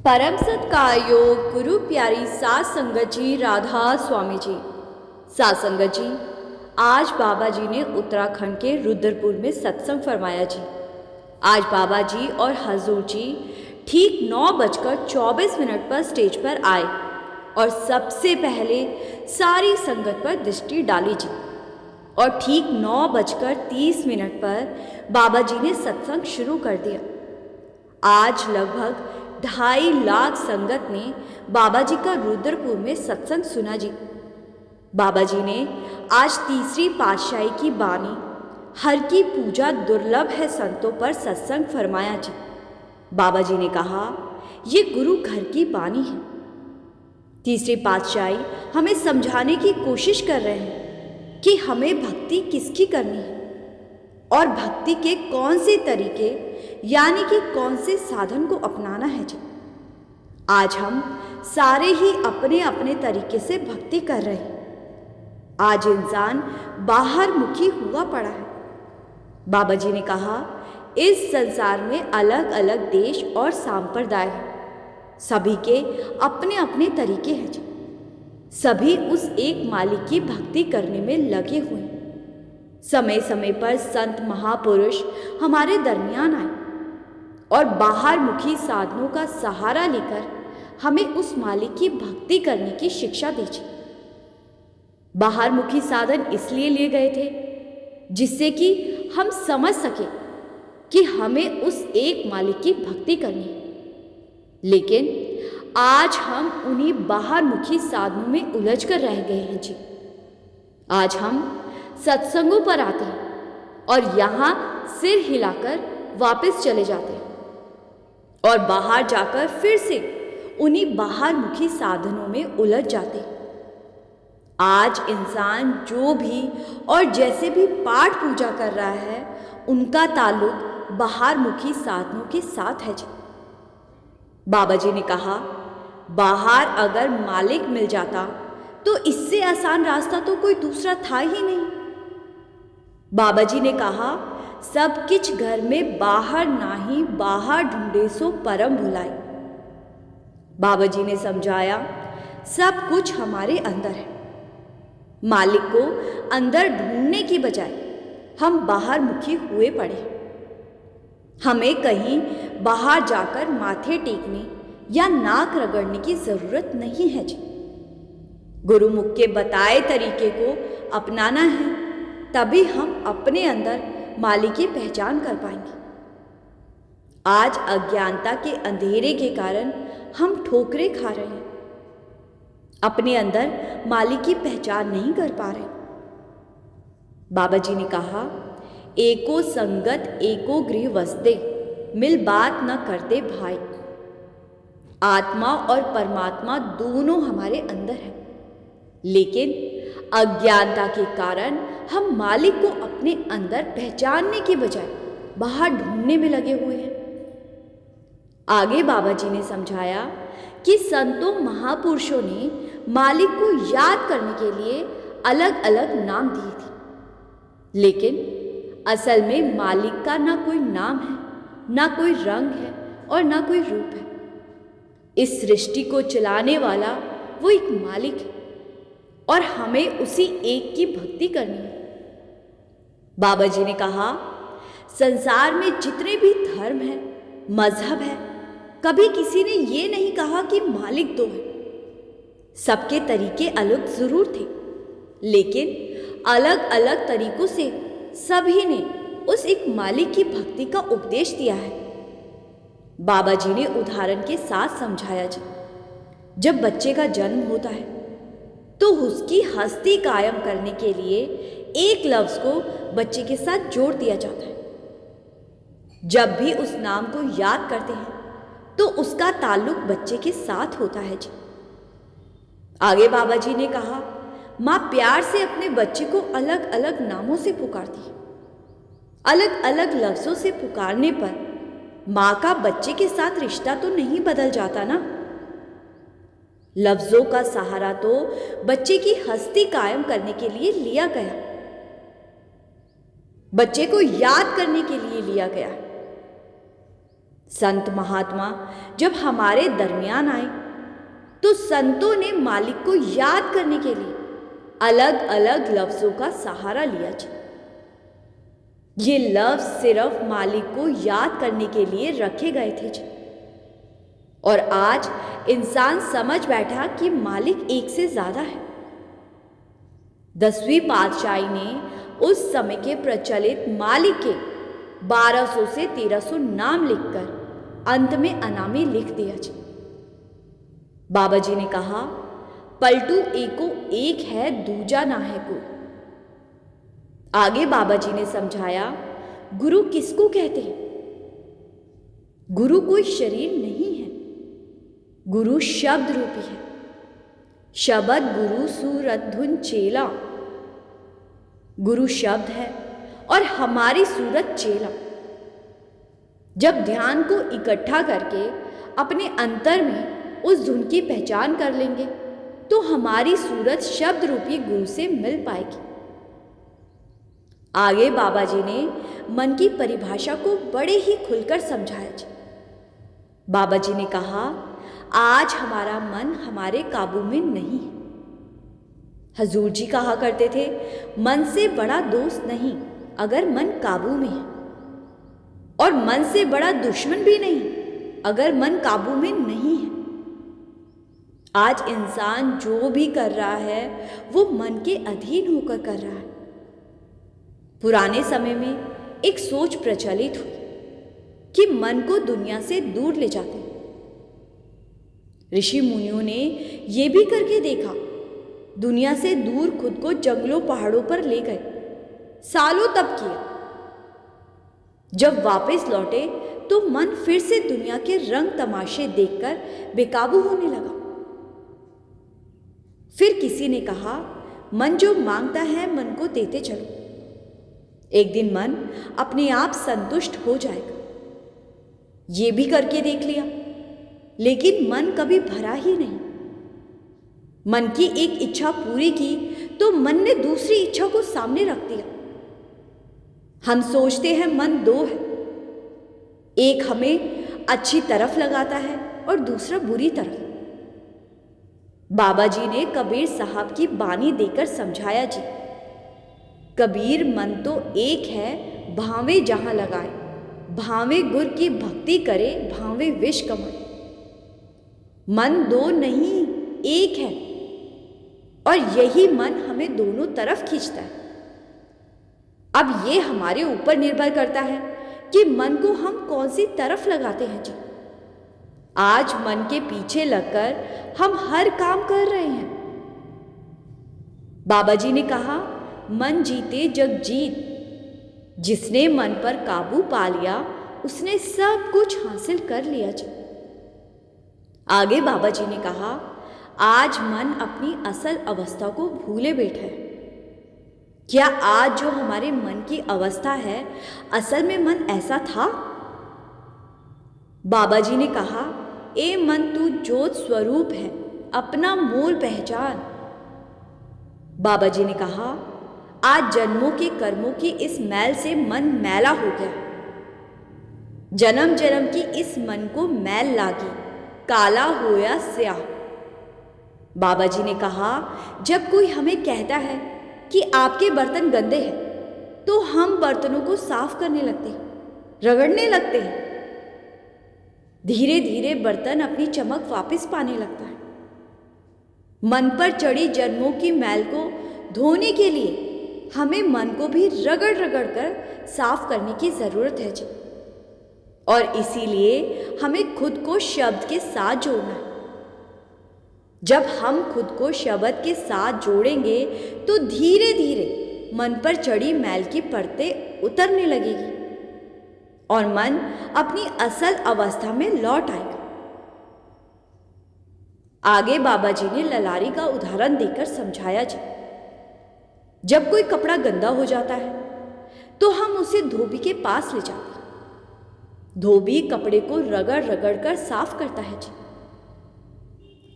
परम सत्कारयोग गुरु प्यारी सात संगत जी, राधा स्वामी जी। सात संगत जी, आज बाबा जी ने उत्तराखंड के रुद्रपुर में सत्संग फरमाया जी। आज बाबा जी और हजूर जी ठीक 9:24 पर स्टेज पर आए और सबसे पहले सारी संगत पर दृष्टि डाली जी। और ठीक 9:30 पर बाबा जी ने सत्संग शुरू कर दिया। आज लगभग 2.5 लाख संगत ने बाबा जी का रुद्रपुर में सत्संग सुना जी। बाबा जी ने आज तीसरी पातशाही की बानी हर की पूजा दुर्लभ है संतों पर सत्संग फरमाया जी। बाबा जी ने कहा, ये गुरु घर की बानी है। तीसरी पातशाही हमें समझाने की कोशिश कर रहे हैं कि हमें भक्ति किसकी करनी है और भक्ति के कौन से तरीके यानी कि कौन से साधन को अपनाना है जी। आज हम सारे ही अपने अपने तरीके से भक्ति कर रहे हैं। आज इंसान बाहर मुखी हुआ पड़ा है। बाबा जी ने कहा, इस संसार में अलग अलग देश और संप्रदाय हैं। सभी के अपने अपने तरीके हैं जी। सभी उस एक मालिक की भक्ति करने में लगे हुए हैं। समय समय पर संत महापुरुष हमारे दरमियान आए और बाहर मुखी साधनों का सहारा लेकर हमें उस मालिक की भक्ति करने की शिक्षा दीजिए। बाहर मुखी साधन इसलिए लिए गए थे जिससे कि हम समझ सके कि हमें उस एक मालिक की भक्ति करनी है। लेकिन आज हम उन्हीं बाहर मुखी साधनों में उलझ कर रह गए हैं जी। आज हम सत्संगों पर आते हैं और यहाँ सिर हिलाकर वापस चले जाते हैं और बाहर जाकर फिर से उन्हीं बाहर मुखी साधनों में उलझ जाते हैं। आज इंसान जो भी और जैसे भी पाठ पूजा कर रहा है उनका ताल्लुक बाहर मुखी साधनों के साथ है जी। बाबा जी ने कहा, बाहर अगर मालिक मिल जाता तो इससे आसान रास्ता तो कोई दूसरा था ही नहीं। बाबा जी ने कहा, सब किछ घर में बाहर नाही, बाहर ढूंढे सो परम भुलाई। बाबा जी ने समझाया, सब कुछ हमारे अंदर है। मालिक को अंदर ढूंढने की बजाय हम बाहर मुखी हुए पड़े। हमें कहीं बाहर जाकर माथे टेकने या नाक रगड़ने की जरूरत नहीं है जी। गुरुमुख के बताए तरीके को अपनाना है, तभी हम अपने अंदर मालिक की पहचान कर पाएंगे। आज अज्ञानता के अंधेरे के कारण हम ठोकरें खा रहे हैं, अपने अंदर मालिक की पहचान नहीं कर पा रहे। बाबा जी ने कहा, एको संगत एको गृह वसते, मिल बात न करते भाई। आत्मा और परमात्मा दोनों हमारे अंदर है, लेकिन अज्ञानता के कारण हम मालिक को अपने अंदर पहचानने की बजाय बाहर ढूंढने में लगे हुए हैं। आगे बाबा जी ने समझाया कि संतों महापुरुषों ने मालिक को याद करने के लिए अलग अलग नाम दिए थे, लेकिन असल में मालिक का ना कोई नाम है, ना कोई रंग है और ना कोई रूप है। इस सृष्टि को चलाने वाला वो एक मालिक है और हमें उसी एक की भक्ति करनी है। बाबा जी ने कहा, संसार में जितने भी धर्म है, मजहब है, कभी किसी ने ये नहीं कहा कि मालिक दो है। सबके तरीके अलग जरूर थे, लेकिन अलग अलग तरीकों से सभी ने उस एक मालिक की भक्ति का उपदेश दिया है। बाबा जी ने उदाहरण के साथ समझाया जी। जब बच्चे का जन्म होता है तो उसकी हस्ती कायम करने के लिए एक लफ्ज को बच्चे के साथ जोड़ दिया जाता है। जब भी उस नाम को याद करते हैं तो उसका ताल्लुक बच्चे के साथ होता है जी। आगे बाबा जी ने कहा, माँ प्यार से अपने बच्चे को अलग अलग नामों से पुकारती है। अलग अलग लफ्जों से पुकारने पर माँ का बच्चे के साथ रिश्ता तो नहीं बदल जाता ना। लफ्जों का सहारा तो बच्चे की हस्ती कायम करने के लिए लिया गया, बच्चे को याद करने के लिए लिया गया। संत महात्मा जब हमारे दरमियान आए तो संतों ने मालिक को याद करने के लिए अलग अलग लफ्जों का सहारा लिया जी। ये लफ्ज सिर्फ मालिक को याद करने के लिए रखे गए थे जी। और आज इंसान समझ बैठा कि मालिक एक से ज्यादा है। 10वीं पातशाही ने उस समय के प्रचलित मालिक के 1200 से 1300 नाम लिखकर अंत में अनामी लिख दिया जी। बाबा जी ने कहा, पलटू एको एक है, दूजा ना है कोई। आगे बाबा जी ने समझाया, गुरु किसको कहते हैं? गुरु कोई शरीर नहीं है, गुरु शब्द रूपी है। शब्द गुरु सूरत धुन चेला। गुरु शब्द है और हमारी सूरत चेला। जब ध्यान को इकट्ठा करके अपने अंतर में उस धुन की पहचान कर लेंगे तो हमारी सूरत शब्द रूपी गुरु से मिल पाएगी। आगे बाबा जी ने मन की परिभाषा को बड़े ही खुलकर समझाया जी। बाबा जी ने कहा, आज हमारा मन हमारे काबू में नहीं है। हजूर जी कहा करते थे, मन से बड़ा दोस्त नहीं अगर मन काबू में है, और मन से बड़ा दुश्मन भी नहीं अगर मन काबू में नहीं है। आज इंसान जो भी कर रहा है वो मन के अधीन होकर कर रहा है। पुराने समय में एक सोच प्रचलित हुई कि मन को दुनिया से दूर ले जाते हैं। ऋषि मुनियों ने यह भी करके देखा, दुनिया से दूर खुद को जंगलों पहाड़ों पर ले गए, सालों तप किया। जब वापस लौटे तो मन फिर से दुनिया के रंग तमाशे देखकर बेकाबू होने लगा। फिर किसी ने कहा, मन जो मांगता है मन को देते चलो, एक दिन मन अपने आप संतुष्ट हो जाएगा। ये भी करके देख लिया, लेकिन मन कभी भरा ही नहीं। मन की एक इच्छा पूरी की तो मन ने दूसरी इच्छा को सामने रख दिया। हम सोचते हैं मन दो है, एक हमें अच्छी तरफ लगाता है और दूसरा बुरी तरफ। बाबा जी ने कबीर साहब की बानी देकर समझाया जी, कबीर मन तो एक है, भावे जहां लगाए, भावे गुर की भक्ति करे, भावे विष कमाए। मन दो नहीं एक है, और यही मन हमें दोनों तरफ खींचता है। अब ये हमारे ऊपर निर्भर करता है कि मन को हम कौन सी तरफ लगाते हैं जी। आज मन के पीछे लगकर हम हर काम कर रहे हैं। बाबा जी ने कहा, मन जीते जग जीत। जिसने मन पर काबू पा लिया उसने सब कुछ हासिल कर लिया जी। आगे बाबा जी ने कहा, आज मन अपनी असल अवस्था को भूले बैठा है। क्या आज जो हमारे मन की अवस्था है, असल में मन ऐसा था? बाबा जी ने कहा, ए मन तू ज्योत स्वरूप है, अपना मूल पहचान। बाबा जी ने कहा, आज जन्मों के कर्मों की इस मैल से मन मैला हो गया। जन्म जन्म की इस मन को मैल लागी, काला होया स्याह। बाबा जी ने कहा, जब कोई हमें कहता है कि आपके बर्तन गंदे हैं तो हम बर्तनों को साफ करने लगते हैं, रगड़ने लगते हैं। धीरे धीरे बर्तन अपनी चमक वापस पाने लगता है। मन पर चढ़ी जन्मों की मैल को धोने के लिए हमें मन को भी रगड़ रगड़ कर साफ करने की जरूरत है जी। और इसीलिए हमें खुद को शब्द के साथ जोड़ना है। जब हम खुद को शब्द के साथ जोड़ेंगे तो धीरे धीरे मन पर चढ़ी मैल की परतें उतरने लगेगी और मन अपनी असल अवस्था में लौट आएगा। आगे बाबा जी ने ललारी का उदाहरण देकर समझाया जी। जब कोई कपड़ा गंदा हो जाता है तो हम उसे धोबी के पास ले जाते हैं। धोबी कपड़े को रगड़ रगड़ कर साफ करता है जी।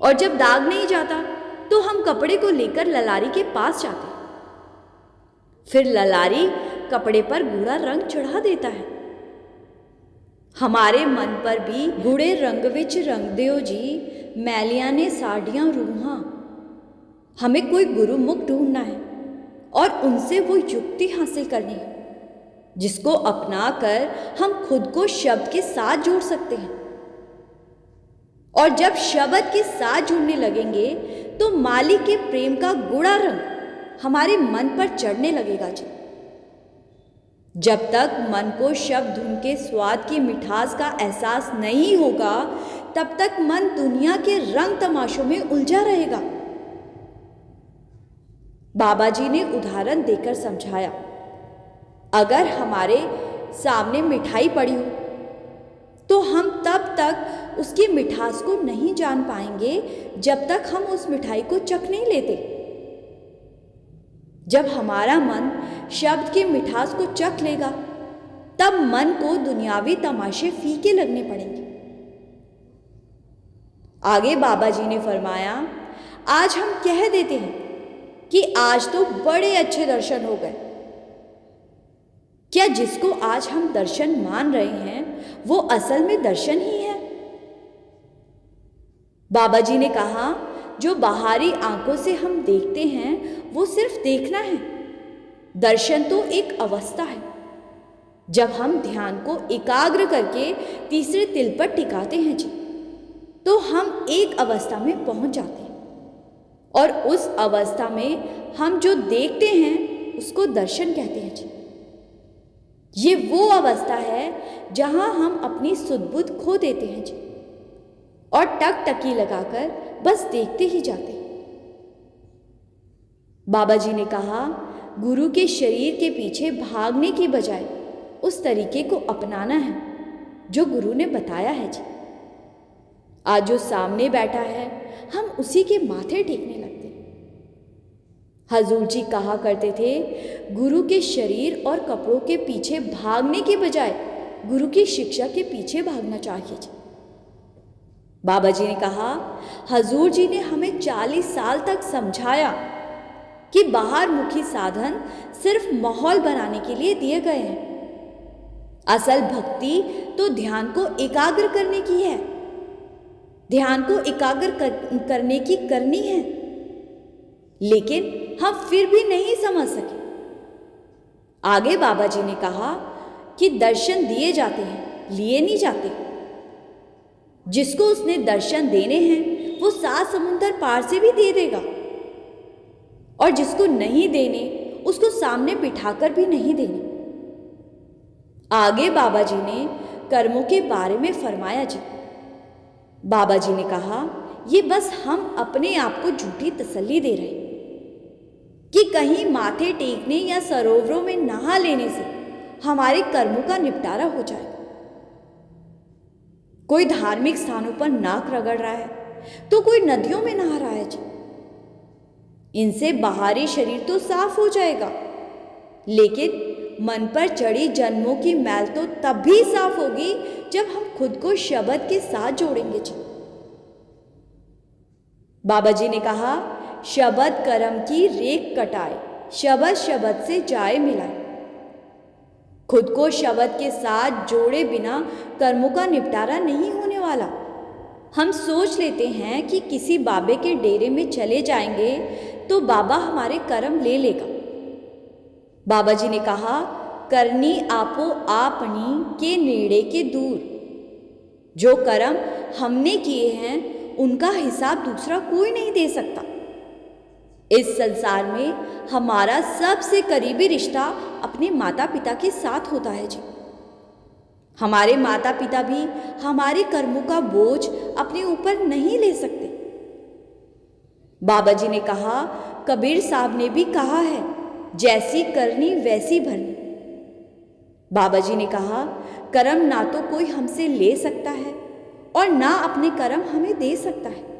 और जब दाग नहीं जाता तो हम कपड़े को लेकर ललारी के पास जाते हैं। फिर ललारी कपड़े पर गूढ़ा रंग चढ़ा देता है। हमारे मन पर भी गूढ़े रंग विच रंग दियो जी, मैलियां ने साड़ियां रूहां। हमें कोई गुरुमुख ढूंढना है और उनसे वो युक्ति हासिल करनी है जिसको अपनाकर हम खुद को शब्द के साथ जोड़ सकते हैं। और जब शब्द के साथ जुड़ने लगेंगे तो मालिक के प्रेम का गूढ़ा रंग हमारे मन पर चढ़ने लगेगा जी। जब तक मन को शब्द धुन के स्वाद की मिठास का एहसास नहीं होगा, तब तक मन दुनिया के रंग तमाशों में उलझा रहेगा। बाबा जी ने उदाहरण देकर समझाया, अगर हमारे सामने मिठाई पड़ी हो तो हम तब तक उसकी मिठास को नहीं जान पाएंगे जब तक हम उस मिठाई को चख नहीं लेते। जब हमारा मन शब्द की मिठास को चख लेगा, तब मन को दुनियावी तमाशे फीके लगने पड़ेंगे। आगे बाबा जी ने फरमाया, आज हम कह देते हैं कि आज तो बड़े अच्छे दर्शन हो गए। क्या जिसको आज हम दर्शन मान रहे हैं वो असल में दर्शन ही है? बाबा जी ने कहा, जो बाहरी आंखों से हम देखते हैं वो सिर्फ देखना है। दर्शन तो एक अवस्था है। जब हम ध्यान को एकाग्र करके तीसरे तिल पर टिकाते हैं जी, तो हम एक अवस्था में पहुंच जाते हैं और उस अवस्था में हम जो देखते हैं उसको दर्शन कहते हैं जी। ये वो अवस्था है जहां हम अपनी सुध-बुध खो देते हैं जी और टकटकी लगाकर बस देखते ही जाते हैं। बाबा जी ने कहा, गुरु के शरीर के पीछे भागने की बजाय उस तरीके को अपनाना है जो गुरु ने बताया है जी। आज जो सामने बैठा है हम उसी के माथे टेकने लगते हैं। हजूर जी कहा करते थे, गुरु के शरीर और कपड़ों के पीछे भागने के बजाय गुरु की शिक्षा के पीछे भागना चाहिए जी। बाबा जी ने कहा, हजूर जी ने हमें 40 साल तक समझाया कि बाहर मुखी साधन सिर्फ माहौल बनाने के लिए दिए गए हैं। असल भक्ति तो ध्यान को एकाग्र करने की है, ध्यान को एकाग्र करने की करनी है। लेकिन हम फिर भी नहीं समझ सके। आगे बाबा जी ने कहा कि दर्शन दिए जाते हैं, लिए नहीं जाते। जिसको उसने दर्शन देने हैं वो 7 समुंदर पार से भी दे देगा और जिसको नहीं देने उसको सामने बिठाकर भी नहीं देने। आगे बाबा जी ने कर्मों के बारे में फरमाया जी। बाबा जी ने कहा, ये बस हम अपने आप को झूठी तसल्ली दे रहे हैं कि कहीं माथे टेकने या सरोवरों में नहा लेने से हमारे कर्मों का निपटारा हो जाएगा। कोई धार्मिक स्थानों पर नाक रगड़ रहा है तो कोई नदियों में नहा रहा है जी। इनसे बाहरी शरीर तो साफ हो जाएगा, लेकिन मन पर चढ़ी जन्मों की मैल तो तब भी साफ होगी जब हम खुद को शब्द के साथ जोड़ेंगे जी। बाबा जी ने कहा, शब्द कर्म की रेख कटाए, शब्द शब्द से जाए मिलाए। खुद को शब्द के साथ जोड़े बिना कर्मों का निपटारा नहीं होने वाला। हम सोच लेते हैं कि किसी बाबे के डेरे में चले जाएंगे तो बाबा हमारे कर्म ले लेगा। बाबा जी ने कहा, करनी आपो आपनी के नेड़े के दूर। जो कर्म हमने किए हैं उनका हिसाब दूसरा कोई नहीं दे सकता। इस संसार में हमारा सबसे करीबी रिश्ता अपने माता पिता के साथ होता है जी। हमारे माता पिता भी हमारे कर्मों का बोझ अपने ऊपर नहीं ले सकते। बाबा जी ने कहा, कबीर साहब ने भी कहा है, जैसी करनी वैसी भरनी। बाबा जी ने कहा, कर्म ना तो कोई हमसे ले सकता है और ना अपने कर्म हमें दे सकता है।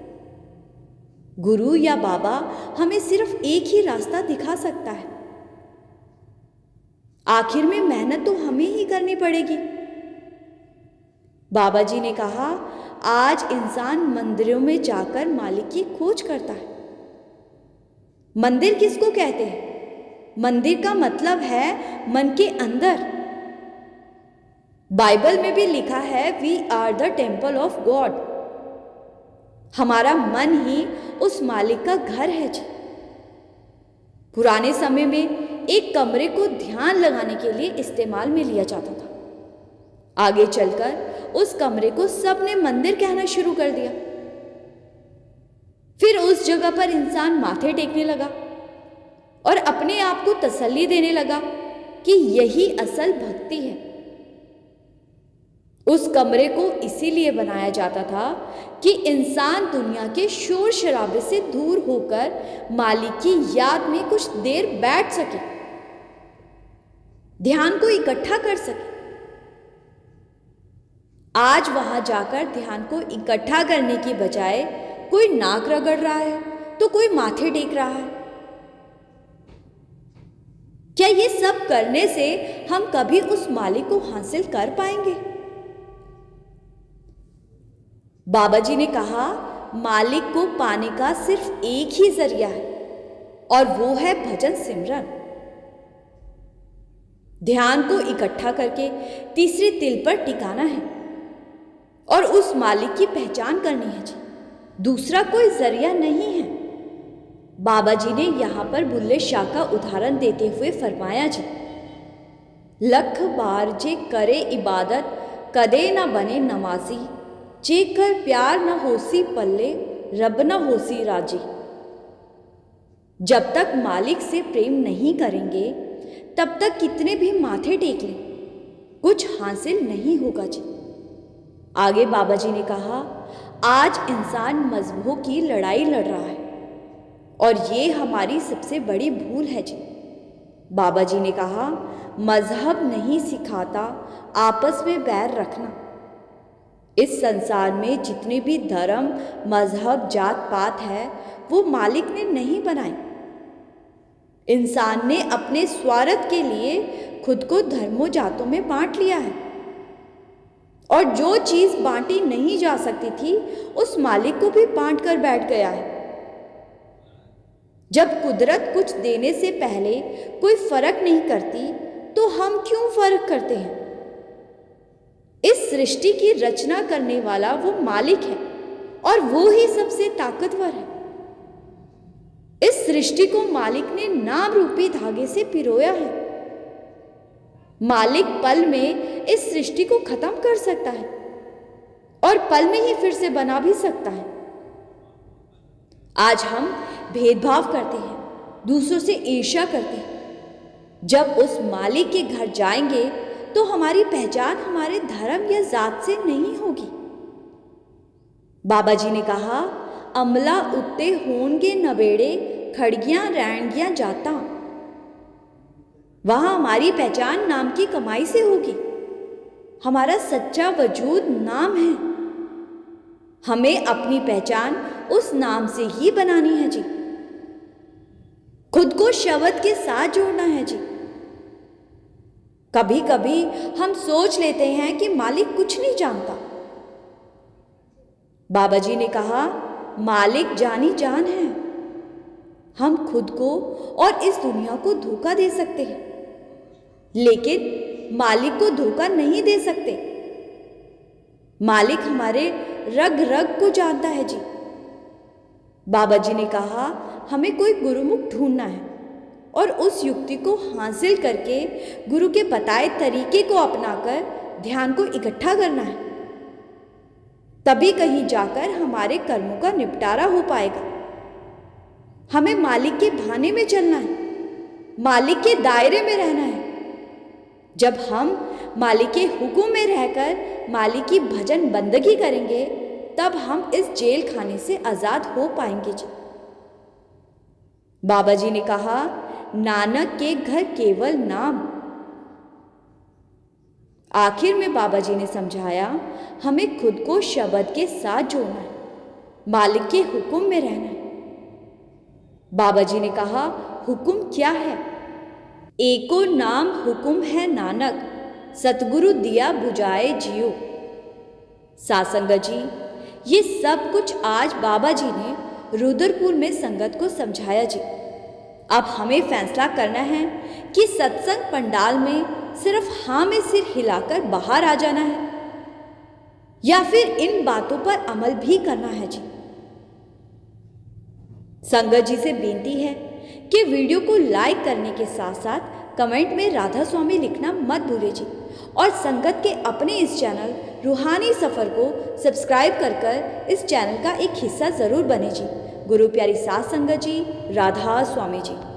गुरु या बाबा हमें सिर्फ एक ही रास्ता दिखा सकता है। आखिर में मेहनत तो हमें ही करनी पड़ेगी। बाबा जी ने कहा, आज इंसान मंदिरों में जाकर मालिक की खोज करता है। मंदिर किसको कहते हैं? मंदिर का मतलब है मन के अंदर। बाइबल में भी लिखा है, we are the temple of God. हमारा मन ही उस मालिक का घर है जी। पुराने समय में एक कमरे को ध्यान लगाने के लिए इस्तेमाल में लिया जाता था। आगे चलकर उस कमरे को सबने मंदिर कहना शुरू कर दिया। फिर उस जगह पर इंसान माथे टेकने लगा और अपने आप को तसल्ली देने लगा कि यही असल भक्ति है। उस कमरे को इसीलिए बनाया जाता था कि इंसान दुनिया के शोर शराबे से दूर होकर मालिक की याद में कुछ देर बैठ सके, ध्यान को इकट्ठा कर सके। आज वहां जाकर ध्यान को इकट्ठा करने की बजाय कोई नाक रगड़ रहा है तो कोई माथे टेक रहा है। क्या ये सब करने से हम कभी उस मालिक को हासिल कर पाएंगे? बाबा जी ने कहा, मालिक को पाने का सिर्फ एक ही जरिया है और वो है भजन सिमरन। ध्यान को इकट्ठा करके तीसरे तिल पर टिकाना है और उस मालिक की पहचान करनी है जी। दूसरा कोई जरिया नहीं है। बाबा जी ने यहां पर बुल्ले शाह का उदाहरण देते हुए फरमाया जी, लख बार जे करे इबादत कदे न बने नमाजी, जेकर प्यार न होसी पल्ले रब न होसी राजी। जब तक मालिक से प्रेम नहीं करेंगे तब तक कितने भी माथे टेक लें, कुछ हासिल नहीं होगा जी। आगे बाबा जी ने कहा, आज इंसान मजहबों की लड़ाई लड़ रहा है और ये हमारी सबसे बड़ी भूल है जी। बाबा जी ने कहा, मजहब नहीं सिखाता आपस में बैर रखना। इस संसार में जितने भी धर्म, मजहब, जात पात है वो मालिक ने नहीं बनाए। इंसान ने अपने स्वार्थ के लिए खुद को धर्मों जातों में बांट लिया है और जो चीज बांटी नहीं जा सकती थी उस मालिक को भी बांट कर बैठ गया है। जब कुदरत कुछ देने से पहले कोई फर्क नहीं करती तो हम क्यों फर्क करते हैं? इस सृष्टि की रचना करने वाला वो मालिक है और वो ही सबसे ताकतवर है। इस सृष्टि को मालिक ने नाम रूपी धागे से पिरोया है। मालिक पल में इस सृष्टि को खत्म कर सकता है और पल में ही फिर से बना भी सकता है। आज हम भेदभाव करते हैं, दूसरों से ईर्ष्या करते हैं। जब उस मालिक के घर जाएंगे तो हमारी पहचान हमारे धर्म या जात से नहीं होगी। बाबा जी ने कहा, अमला उत्ते होंगे नवेड़े खड़गियां रैणगियां जाता। वहां हमारी पहचान नाम की कमाई से होगी। हमारा सच्चा वजूद नाम है। हमें अपनी पहचान उस नाम से ही बनानी है जी। खुद को शब्द के साथ जोड़ना है जी। कभी कभी हम सोच लेते हैं कि मालिक कुछ नहीं जानता। बाबा जी ने कहा, मालिक जानी जान है। हम खुद को और इस दुनिया को धोखा दे सकते हैं लेकिन मालिक को धोखा नहीं दे सकते। मालिक हमारे रग रग को जानता है जी। बाबा जी ने कहा, हमें कोई गुरुमुख ढूंढना है और उस युक्ति को हासिल करके गुरु के बताए तरीके को अपनाकर ध्यान को इकट्ठा करना है। तभी कहीं जाकर हमारे कर्मों का निपटारा हो पाएगा। हमें मालिक के भाने में चलना है, मालिक के दायरे में रहना है। जब हम मालिक के हुक्म में रहकर मालिक की भजन बंदगी करेंगे तब हम इस जेल खाने से आज़ाद हो पाएंगे जी। बाबा जी ने कहा, नानक के घर केवल नाम। आखिर में बाबा जी ने समझाया, हमें खुद को शब्द के साथ जोड़ना है, मालिक के हुक्म में रहना है। बाबा जी ने कहा, हुक्म क्या है? एको नाम हुक्म है नानक, सतगुरु दिया बुझाए जियो। सासंगत जी, ये सब कुछ आज बाबा जी ने रुद्रपुर में संगत को समझाया जी। अब हमें फैसला करना है कि सत्संग पंडाल में सिर्फ हाँ में सिर हिलाकर बाहर आ जाना है या फिर इन बातों पर अमल भी करना है जी? संगत जी से बेनती है कि वीडियो को लाइक करने के साथ साथ कमेंट में राधा स्वामी लिखना मत भूलिए जी, और संगत के अपने इस चैनल रूहानी सफ़र को सब्सक्राइब कर इस चैनल का एक हिस्सा ज़रूर बने जी। गुरु प्यारी सात संगत जी, राधा स्वामी जी।